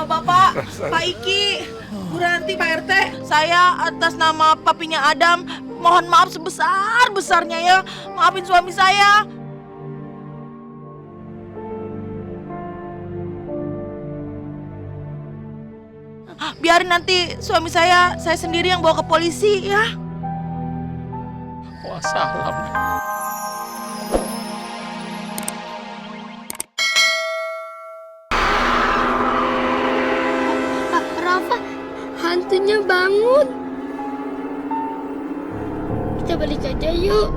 Bapak-bapak, Pak Iki, Bu Ranti, Pak RT, saya atas nama papinya Adam mohon maaf sebesar-besarnya ya. Maafin suami saya. Biarin nanti suami saya sendiri yang bawa ke polisi ya. Wassalam. Rafa, hantunya bangun. Kita balik aja yuk.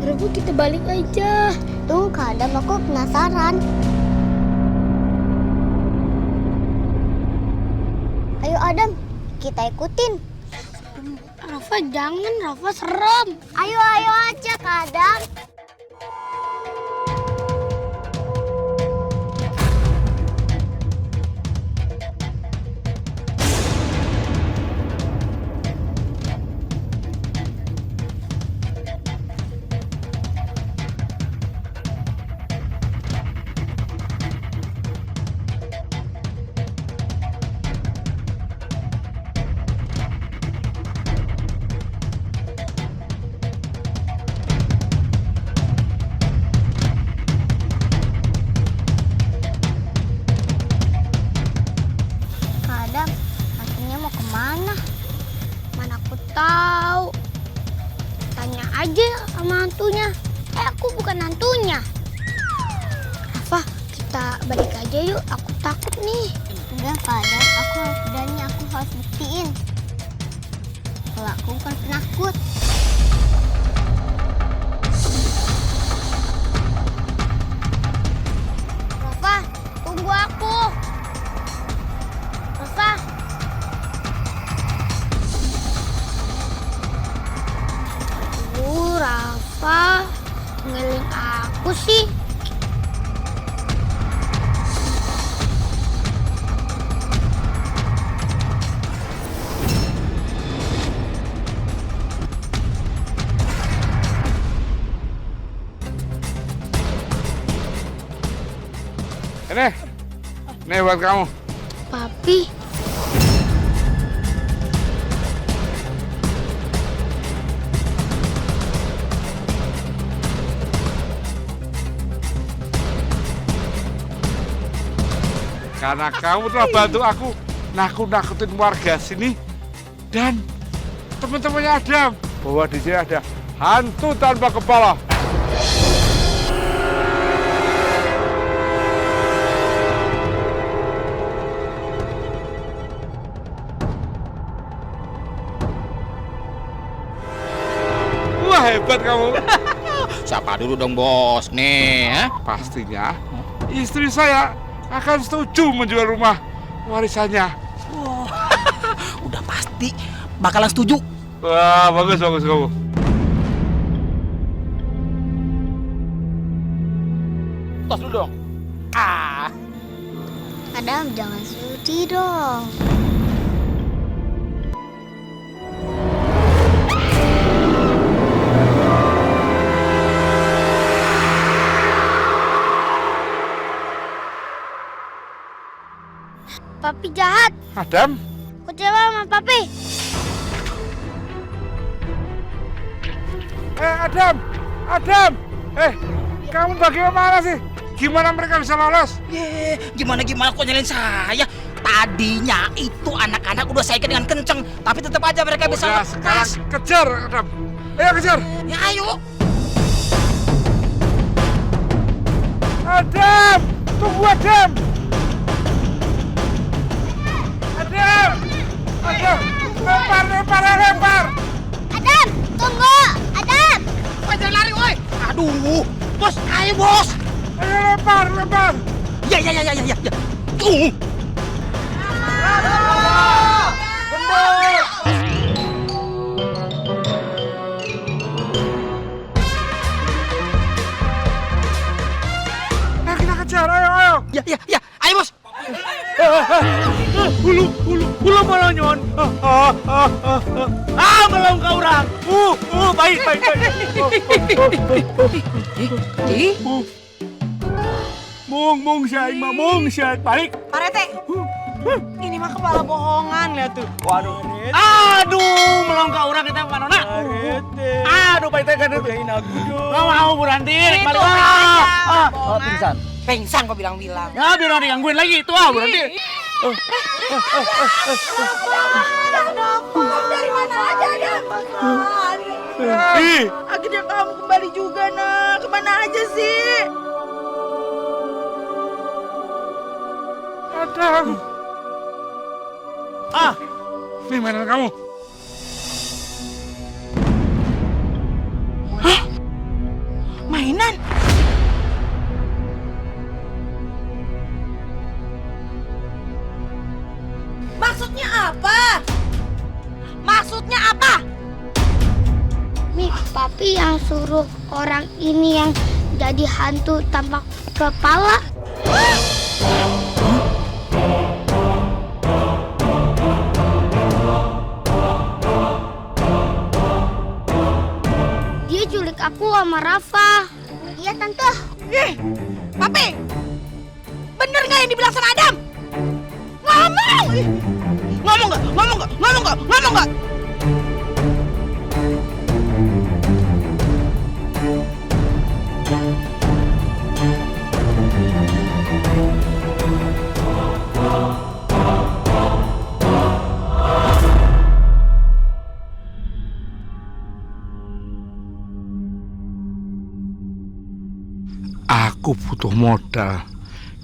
Rafa, kita balik aja. Tunggu Kak Adam, aku penasaran. Ayo Adam, kita ikutin. Rafa jangan, Rafa serem. Ayo aja Kak Adam. Kak Adam, hantunya mau kemana? Mana aku tahu. Tanya aja sama hantunya. Aku bukan hantunya. Rafa, kita balik aja yuk. Aku takut nih. Enggak Kak Adam, aku harus berani, aku harus buktiin kalau aku bukan penakut. Rafa, tunggu aku. Rafa. Rafa, ngeling aku sih. Ini buat kamu. Papi. Karena kamu telah bantu aku nakut-nakutin warga sini dan teman-temannya Adam bahwa di sini ada hantu tanpa kepala. Wah, hebat kamu. Siapa dulu dong bos nih? Pastinya istri saya akan setuju menjual rumah warisannya. Udah pasti bakalan setuju. Wah, bagus kamu. Tos dulu dong. Adam, jangan sedih dong. Papi jahat. Adam, Kecewa sama Papi. Adam, kamu bagaimana sih? Gimana mereka bisa lolos? Gimana kok nyalain saya? Tadinya itu anak-anak udah saya ikat dengan kenceng, tapi tetap aja mereka bisa Udah, lepas. sekarang kejar, Adam. Ayo kejar. Ya ayo. Adam, tunggu Adam. Lempar. Adam, tunggu. Adam. Jangan lari, woi. Aduh, bos, ayo bos. Ayo lempar. Ya. Tunggu. Kita kejar, ayo. Ya, ayo bos. Hulu. melonyon. Belum ke orang. Baik. Mung syait balik. Pak Rete, ini mah kepala bohongan lihat tuh. Waduh. Aduh, melong ke orang kita bukan nona. Aduh, Pak Rete kan itu. Nggak mau berhenti. Itu Pingsan. Pingsan kok bilang-bilang. Ya, biar digangguin lagi itu berhenti. Dari mana aja Adam? Akhirnya kamu kembali juga nak. Kemana aja sih? Adam. Ini mainan kamu. Hah? Mainan? Maksudnya apa? Maksudnya apa? Mi, papi yang suruh orang ini yang jadi hantu tanpa kepala. Dia culik aku sama Rafa. Iya, Tante. Papi, bener nggak yang dibilang sama Adam? Ngomong! Ngomong nggak? Aku butuh modal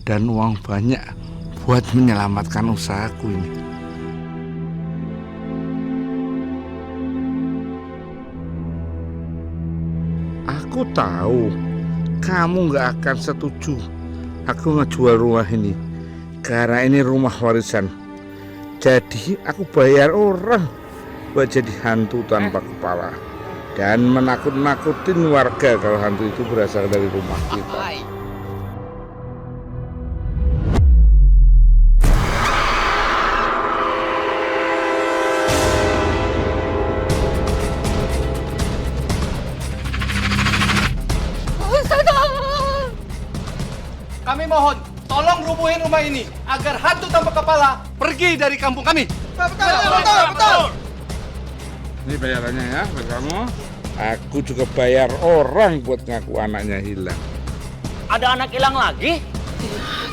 dan uang banyak buat menyelamatkan usahaku ini. Aku tahu kamu nggak akan setuju aku ngejual rumah ini karena ini rumah warisan. Jadi aku bayar orang buat jadi hantu tanpa kepala dan menakut-nakutin warga kalau hantu itu berasal dari rumah kita. Kami mohon, tolong rubuhin rumah ini agar hantu tanpa kepala pergi dari kampung kami. Betul. Ini bayarannya ya buat kamu. Aku juga bayar orang buat ngaku anaknya hilang. Ada anak hilang lagi?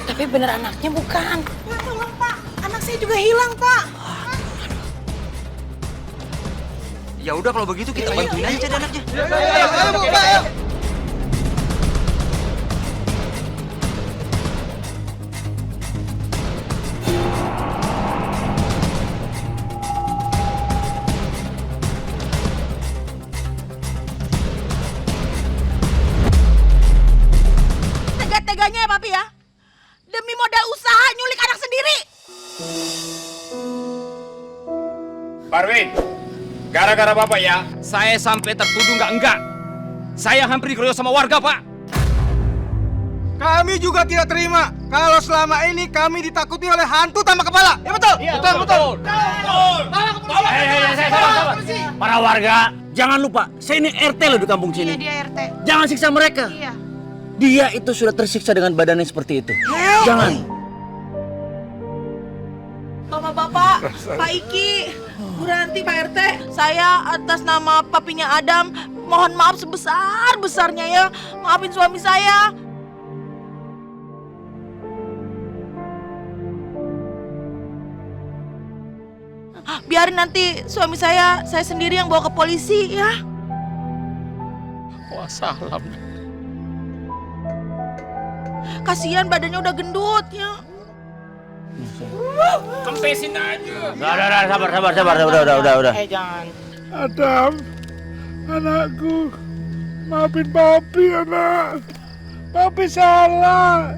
Tapi bener anaknya bukan. Pak, tolong Pak, anak saya juga hilang Pak. Ya udah kalau begitu kita bantuin aja cari anaknya. Ayo. Tega-teganya ya Papi ya. Demi modal usaha nyulik anak sendiri. Parwin, gara-gara Bapak ya, saya sampai tertuduh enggak. Saya hampir dikeroyok sama warga, Pak. Kami juga tidak terima kalau selama ini kami ditakuti oleh hantu tanpa kepala. Ya betul? Betul. Sabar. Para warga, jangan lupa, saya ini RT loh di kampung sini. Iya dia RT. Jangan siksa mereka. Iya. Dia itu sudah tersiksa dengan badannya seperti itu. Jangan. Bapak-bapak, Pak Iki, Bu Ranti, Pak RT, saya atas nama papinya Adam mohon maaf sebesar-besarnya ya. Maafin suami saya. Biarin nanti suami saya sendiri yang bawa ke polisi ya. Wassalam. Kasihan badannya udah gendut ya. Kempesin aja. Udah, sabar. Udah. Jangan. Adam, anakku, maafin papi anak. Papi salah.